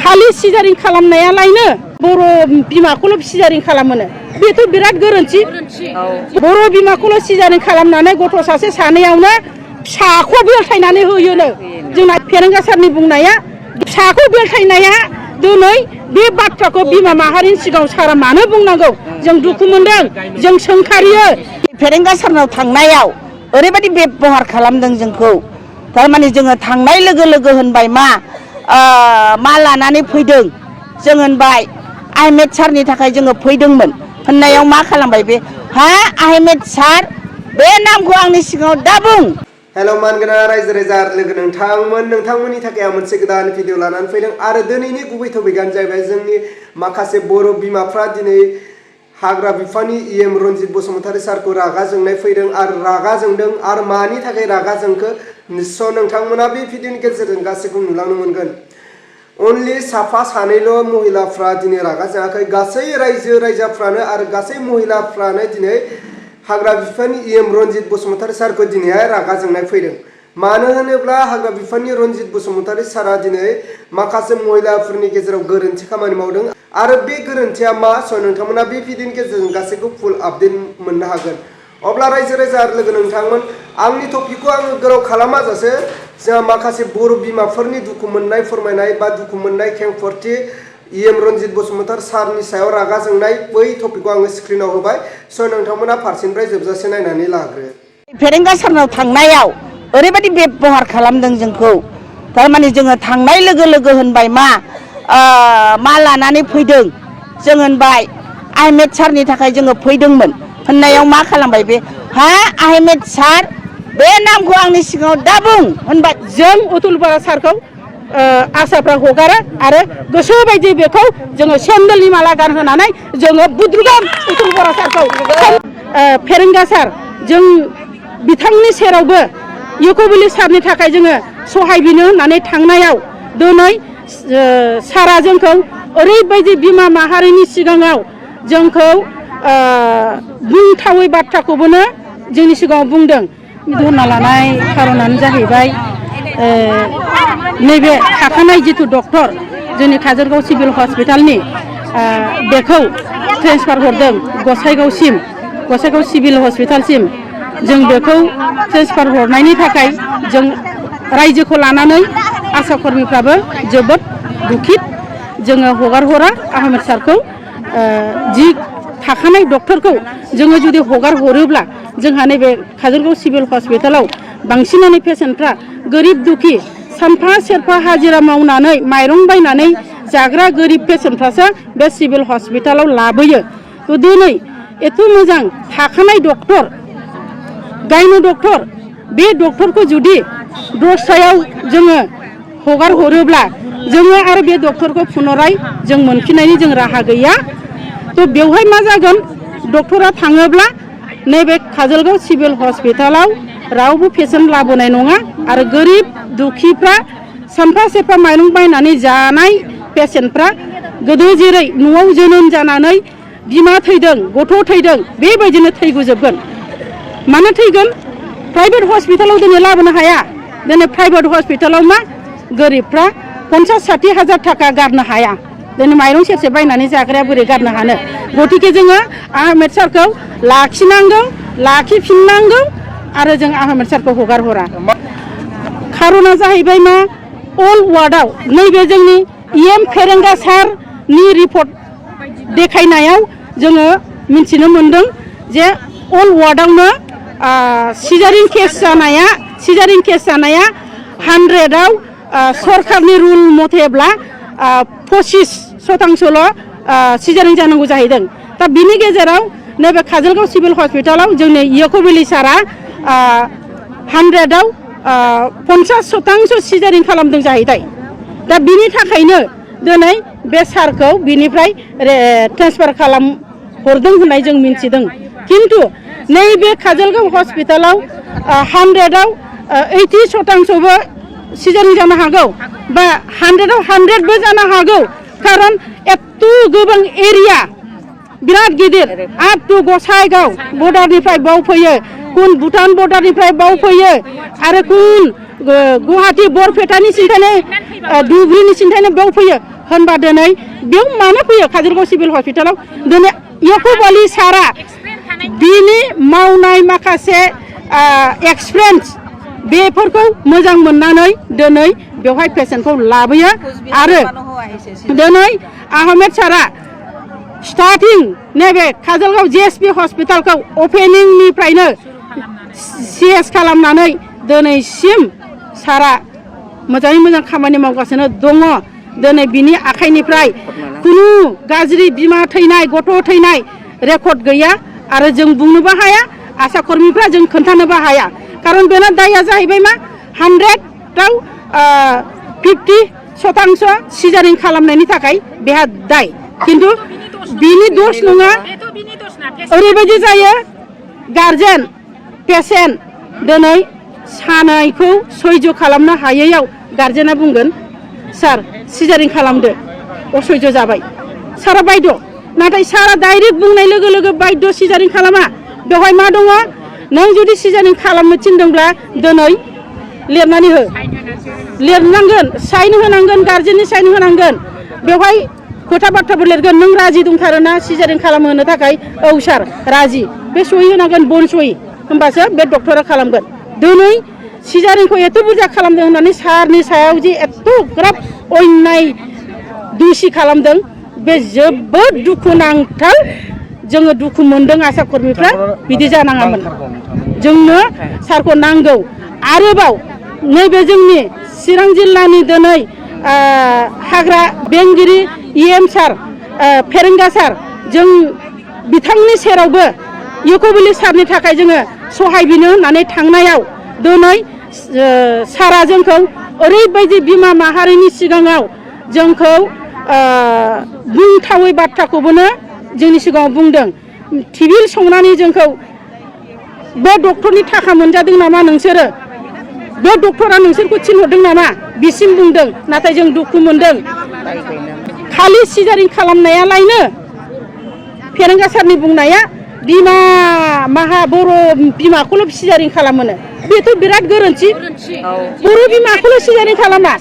खालि सिजारिं खालामनायालायनो बर' बिमाखौल' सिजारिं खालामोनो बेथ' बिराद गोरोन्थि बर' बिमाखौल' सिजारिं खालामनानै गथ' सासे सानैयावनो फिसाखौ बेलथायनानै होयोनो जोंना फेरेंगा सारनि बुंनाया फिसाखौ बेलथायनाया दिनै बे बाथ्राखौ बिमा माहारिनि सिगाङाव सारा मानो बुंनांगौ जों दुखु मोनदों जों सोंखारियो फेरेंगा सारनाव थांनायाव ओरैबायदि बेबहार खालामदों जोंखौ थारमाने जोङो थांनाय लोगो लोगो होनबाय मा लानानै फैदों जों होनबाय आहमेद सारनि थाखाय जोङो फैदोंमोन होननायाव मा खालामबाय बे हा आहमेद सार बे नामखौ आंनि सिगाङाव दाबुं। हेल' मानगोनां रायजो राजा लोगो नोंथांमोननि थाखाय आं मोनसे गोदान भिडिअ लानानै फैदों आरो दिनैनि गुबै टपिकआनो जाहैबाय जोंनि माखासे बर' बिमाफ्रा दिनै हाग्रा बिफाननि EM रनजित बसुमतारी सारखौ रागा जोंनाय फैदों आरो रागा जोंदों आरो मानि थाखाय रागा जोंखो निस्सय नोंथांमोना बे भिडिअनि गेजेरजों गासैखौ नुलांनो मोनगोन। अनलि साफा सानैल' महिलाफ्रा दिनै रागा जोङाखै गासै रायजो राजाफ्रानो आरो गासै महिलाफ्रानो दिनै हाग्रा बिफाननि EM रनजित बसुमतारी सारखौ दिनैहाय रागा जोंनाय फैदों। मानो होनोब्ला हाग्रा बिफाननि रनजित बसुमतारी सारा दिनै माखासे महिलाफोरनि गेजेराव गोरोन्थि खामानि मावदों आरो बे गोरोन्थिया मा नोंथांमोना बे भिडिअनि गेजेरजों गासैखौ फुल आपडेट मोननो हागोन। अब्ला रायजो राजा लोगो नोंथांमोन आंनि टपिकखौ आङो गोलाव खालामाजासे जोंहा माखासे बर' बिमाफोरनि दुखु मोननाय फोरमायनाय बा दुखु मोननाय खेंफोरथि EM रनजित बसुमतारी सारनि सायाव रागा जोंनाय बै टपिकखौ आङो स्क्रिनाव होबाय नोंथांमोना फारसेनिफ्राय जोबजासे नायनानै लाग्रो। फेरेंगा सारनाव थांनायाव ओरैबायदि बेबहार खालामदों जोंखौ थारमाने जोङो थांनाय लोगो लोगो होनबाय मा लानानै फैदों जों होनबाय आहमेद सारनि थाखाय जोङो फैदोंमोन होननायाव मा खालामबाय बे हा आहमेद सार बे नामखौ आंनि सिगाङाव दाबुं होनबाय। जों अतुल बर' सारखौ आसाफ्रा हगारो आरो गोसो बायदि बेखौ जोङो सेन्देलनि माला गानहोनानै जोङो बुद्रुगोन अतुल बर' सारखौ फेरेंगा सार जों बिथांनि सेरावबो इउक'बिलि सारनि थाखाय जोङो सहाय बिनो होननानै थांनायाव दिनै सारा जोंखौ ओरैबायदि बिमा माहारिनि सिगाङाव जोंखौ बुंथावै बाथ्राखौबोनो जोंनि सिगाङाव बुंदों। धरना लानाय खारनानो जाहैबाय नैबे थाखानाय जिथु डक्टर जोंनि काजलगाव सिभिल हस्पिटालनि बेखौ ट्रेन्सफार हरदों गसाइगाव सिभिल हस्पिटालसिम जों बेखौ ट्रेन्सफार हरनायनि थाखाय जों रायजोखौ लानानै आसा कर्मिफ्राबो जोबोद दुखित जोङो हगार हरा आहमेद सारखौ जि थाखानाय डक्टरखौ जोङो जुदि हगार हरोब्ला जोंहा नैबे काजलगाव सिभिल हस्पिटालाव बांसिनानो पेसेन्टफ्रा गोरिब दुखि सानफा सेरफा हाजिरा मावनानै माइरं बायनानै जाग्रा गोरिब पेसेन्टफ्रासो बे सिभिल हस्पिटालाव लाबोयो। तो दिनै एथ' मोजां थाखानाय डक्टर गायनो डक्टर बे डक्टरखौ जुदि दस्रायाव जोङो हगार हरोब्ला जोङो आरो बे डक्टरखौ पुनराय जों मोनफिननायनि जों राहा गैया। तो बेवहाय मा जागोन डक्टरा थाङोब्ला नैबे काजलगाव सिभिल हस्पिटालाव रावबो पेसेन्ट लाबोनाय नङा आरो गोरिब दुखिफ्रा सानफा सेरफा माइरं बायनानै जानाय पेसेन्टफ्रा गोदो जेरै न'आव जोनोम जानानै बिमा थैदों गथ' थैदों बेबायदिनो थैगुजोबगोन। मानो थैगोन प्राइभेट हस्पिटालाव दिनै लाबोनो हाया। दिनै प्राइभेट हस्पिटालाव मा गोरिबफ्रा 50-60 हाजार थाखा गारनो हाया। दिनै माइरं सेरसे बायनानै जाग्राया बोरै गारनो हानो। गतिके जोङो आहमेद सारखौ लाखिनांगौ लाखिफिननांगौ आरो जों आहमेद सारखौ हगार हरा। खारना जाहैबाय मा अल वार्डआव नैबे जोंनि EM फेरेंगा सारनि रिपर्ट देखायनायाव जोङो मिथिनो मोनदों जे अल वार्डआवनो सिजारिं केस जानाया 100आव सरकारनि रुल मथेब्ला 25% सिजारिं जानांगौ जाहैदों। दा बिनि गेजेराव नैबे काजलगाव सिभिल हस्पिटालाव जोंनि इउक'बिलि सारा 100आव 50% सिजारिं खालामदों जाहैबाय। दा बिनि थाखायनो दिनै बे सारखौ बिनिफ्राय ट्रेन्सफार खालाम हरदों होननाय जों मिथिदों। किन्तु नैबे काजलगाव हस्पिटालाव 100आव 80%बो सिजारिं जानो हागौ बा 100आव 100बो जानो हागौ। खारन एथ' गोबां एरिया बिराद गिदिर आप टु गसाइगाव बर्डारनिफ्राय बाव फैयो कुन भुटान बर्डारनिफ्राय बाव फैयो आरो कुन गुवाहाटी बरपेटानि सिन्थायनो धुबुरीनि सिन्थायनो बाव फैयो होनबा दिनै बेयाव मानो फैयो काजलगाव सिभिल हस्पिटालाव दिनै यक'बालि सारा बिनि मावनाय माखासे एक्सपिरियेन्स बेफोरखौ मोजां मोननानै दिनै बेवहाय पेसेन्टखौ लाबोयो आरो दिनै आहमेद सारा स्टार्टिं नैबे काजलगाव जिएसपि हस्पिटालखौ अपेनिंनिफ्रायनो सिएस खालामनानै दिनैसिम सारा मोजाङै मोजां खामानि मावगासिनो दङ दिनै बिनि आखाइनिफ्राय खुनु गाज्रि बिमा थैनाय गथ' थैनाय रेकर्ड गैया आरो जों बुंनोबो हाया आशा कर्मीफ्रा जों खोन्थानोबो हाया कारन बेना दाया जाहैबाय मा 100आव 50% सिजारिं खालामनायनि थाखाय बेहा दाय खिन्थु बिनि दोष नङा ओरैबायदि जायो गार्जेन पेसेन्ट दिनै सानायखौ सैज' खालामनो हायैयाव गार्जेना बुंगोन सार सिजारिं खालामदो असैज' जाबाय सारा बायद' नाथाय सारा डाइरेक्ट बुंनाय लोगो लोगो बायद' सिजारिं खालामा बेवहाय मा दङ नों जुदि सिजारिं खालामनो थिनदोंब्ला दिनै लिरनानै हो लिरनांगोन साइन होनांगोन गार्जेननि साइन होनांगोन बेवहाय खोथा बाथ्राबो लिरगोन नों राजि दंथारोना सिजारिं खालामहोनो थाखाय औ सार राजि बे सहि होनांगोन बन सहि होमबासो बे डक्टरा खालामगोन दिनै सिजारिंखौ एथ' बुरजा खालामदों होननानै सारनि सायाव जे एथ'ग्राब अन्याय दुसि खालामदों बे जोबोद दुखुनांथाव जोङो दुखु मोनदों आशा कर्मीफ्रा बिदि जानाङामोन जोंनो सारखौ नांगौ आरोबाव नैबे जोंनि चिरां जिल्लानि दिनै हाग्रा बेंगिरि इएम सार फेरेंगा सार जों बिथांनि सेरावबो यक'बालि सारनि थाखाय जोङो सहाय बिनो होननानै थांनायाव दिनै सारा जोंखौ ओरैबायदि बिमा माहारिनि सिगाङाव जोंखौ बुंथावै बाथ्राखौबोनो जोंनि सिगाङाव बुंदों टिभिल संनानै जोंखौ बे डक्टरनि थाखा मोनजादों नामा नोंसोरो बे डक्टरा नोंसोरखौ थिनहरदों नामा बिसिम बुंदों नाथाय जों दुखु मोनदों खालि सिजारिं खालामनायालायनो फेरेंगा सारनि बुंनाया बिमा माहा बर' बिमाखौल' सिजारिं खालामोनो बेथ' बिराद गोरोन्थि बर' बिमाखौल' सिजारिं खालामा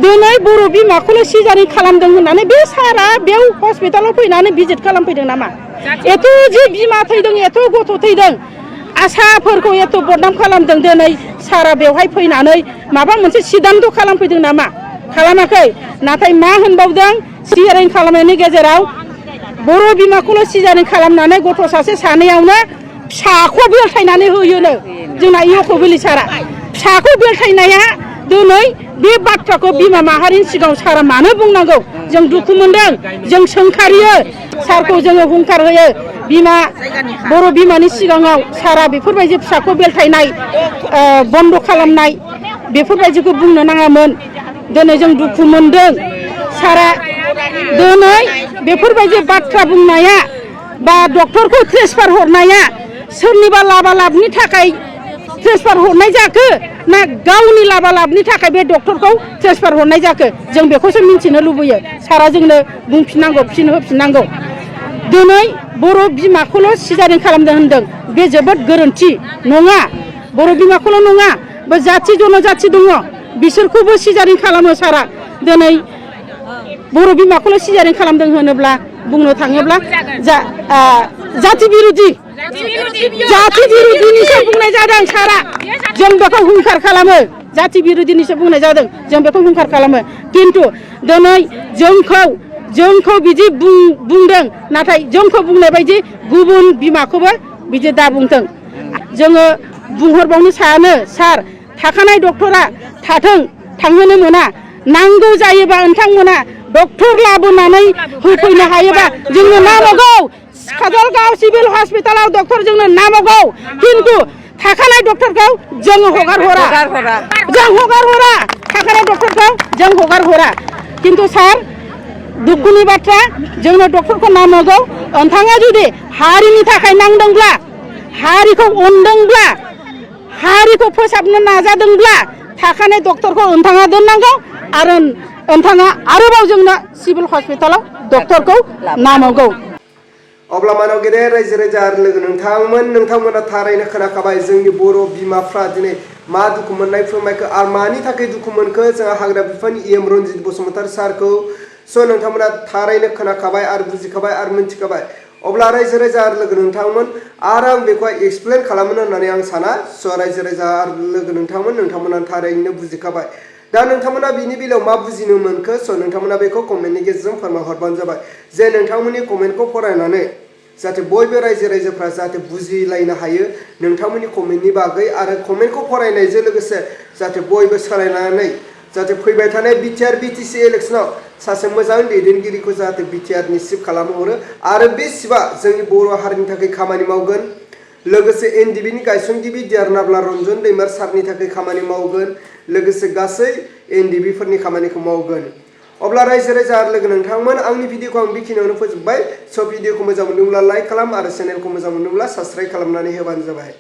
दिनै बर' बिमाखौल' सिजारिं खालामदों होननानै बे सारा बेयाव हस्पिटालाव फैनानै भिजिट खालामफैदों नामा एथ' जे बिमा थैदों एथ' गथ' थैदों आसाफोरखौ एथ' बदनाम खालामदों दिनै सारा बेवहाय फैनानै माबा मोनसे सिदान्थ' खालामफैदों नामा खालामाखै नाथाय मा होनबावदों सिजारिं खालामनायनि गेजेराव बर' बिमाखौल' सिजारिं खालामनानै गथ' सासे सानैयावनो फिसाखौ बेलथायनानै होयोनो जोंना यक'बालि सारा फिसाखौ बेलथायनाया दिनै बे बाथ्राखौ बिमा माहारिनि सिगाङाव सारा मानो बुंनांगौ जों दुखु मोनदों जों सोंखारियो सारखौ जोङो हुंखार होयो बिमा बर' बिमानि सिगाङाव सारा बेफोरबायदि फिसाखौ बेलथायनाय बन्द' खालामनाय बेफोरबायदिखौ बुंनो नाङामोन दिनै जों दुखु मोनदों सारा दिनै बेफोरबायदि बाथ्रा बुंनाया बा डक्टरखौ ट्रेन्सफार हरनाया सोरनिबा लाबालाबनि थाखाय ट्रेन्सफार हरनाय जाखो ना गावनि लाबालाबनि थाखाय बे डक्टरखौ ट्रेन्सफार हरनाय जाखो जों बेखौसो मिन्थिनो लुबैयो सारा जोंनो बुंफिननांगौ फिन होफिननांगौ दिनै बर' बिमाखौल' सिजारिं खालामदों होनदों बे जोबोद गोरोन्थि नङा बर' बिमाखौल' नङा बे जाथि जनजाथि दङ बिसोरखौबो सिजारिं खालामो सारा दिनै बर' बिमाखौल' सिजारिं खालामदों होनोब्ला बुंनो थाङोब्ला जाथि बिरुदि बिरुदिनिसो बुंनाय जादों सारा जों बेखौ हुंखार खालामो जाथि बिरुदिनिसो बुंनाय जादों जों बेखौ हुंखार खालामो खिन्थु दिनै जोंखौ बिदि बुंदों नाथाय जोंखौ बुंनाय बायदि गुबुन बिमाखौबो बिदि दा बुंथों जोङो बुंहरबावनो सानो सार थाखानाय डक्टरा थांहोनो मोना नांगौ जायोबा नोंथांमोना डक्टर लाबोनानै होफैनो हायोबा जोंनो नांगौ काजलगाव सिभिल हस्पिटालाव डक्टर जोंनो नांगौ खिन्थु थाखानाय डक्टरखौ जों हगार हरा थाखानाय डक्टरखौ जों हगार हरा खिन्थु सार दुखुनि बाथ्रा जोंनो डक्टरखौ नांगौ नोंथाङा जुदि हारिनि थाखाय नांदोंब्ला हारिखौ अनदोंब्ला हारिखौ फोसाबनो नाजादोंब्ला थाखानाय डक्टरखौ नोंथाङा दोननांगौ आरो नोंथाङा आरोबाव जोंनो सिभिल हस्पिटालाव डक्टरखौ नांगौ अब्ला मानाव गेदेर रायजो राजा आरो लोगो नोंथांमोना थारैनो खोनाखाबाय जोंनि बर' बिमाफ्रा दिनै मा दुखु मोननाय फोरमायखो आरो मानि थाखाय दुखु मोनखो जोंहा हाग्रा बिफाननि EM रन्जित बसुमतारी सारखौ स' नोंथांमोना थारैनो खोनाखाबाय आरो बुजिखाबाय आरो मिन्थिखाबाय अब्ला रायजो राजा आरो लोगो नोंथांमोन आरो आं बेखौहाय एक्सप्लेन खालामनो होननानै आं साना स' रायजो राजा आरो लोगो नोंथांमोना थारैनो बुजिखाबाय दा नोंथांमोना बिनि बेलायाव मा बुजिनो मोनखो स' नोंथांमोना बेखौ कमेन्टनि गेजेरजों फोरमायहरबानो जाबाय जे नोंथांमोननि कमेन्टखौ फरायनानै जाहाथे बयबो रायजो राजाफ्रा जाहाथे बुजिलायनो हायो नोंथांमोननि कमेन्टनि बागै आरो कमेन्टखौ फरायनायजों लोगोसे जाहाथे बयबो सोलायनानै जाहाथे फैबाय थानाय BTR BTC इलेक्सनाव सासे मोजां दैदेनगिरिखौ जाहाथे BTRनि सिफ खालामहरो आरो बे सिफआ जोंनि बर' हारिनि थाखाय खामानि मावगोन लोगोसे NDBनि गायसनगिरि दियारनाब्ला रन्जन दैमार सारनि थाखाय खामानि मावगोन लोगोसे गासै NDBफोरनि खामानिखौ मावगोन अब्ला रायजो राजा आरो लोगो नोंथांमोन आंनि भिडिअखौ आं बेखिनियावनो फोजोबबाय स' भिडिअखौ मोजां मोनदोंब्ला लाइक खालाम आरो चेनेलखौ मोजां मोनदोंब्ला साबस्क्राइब खालामनानै होबानो जाबाय।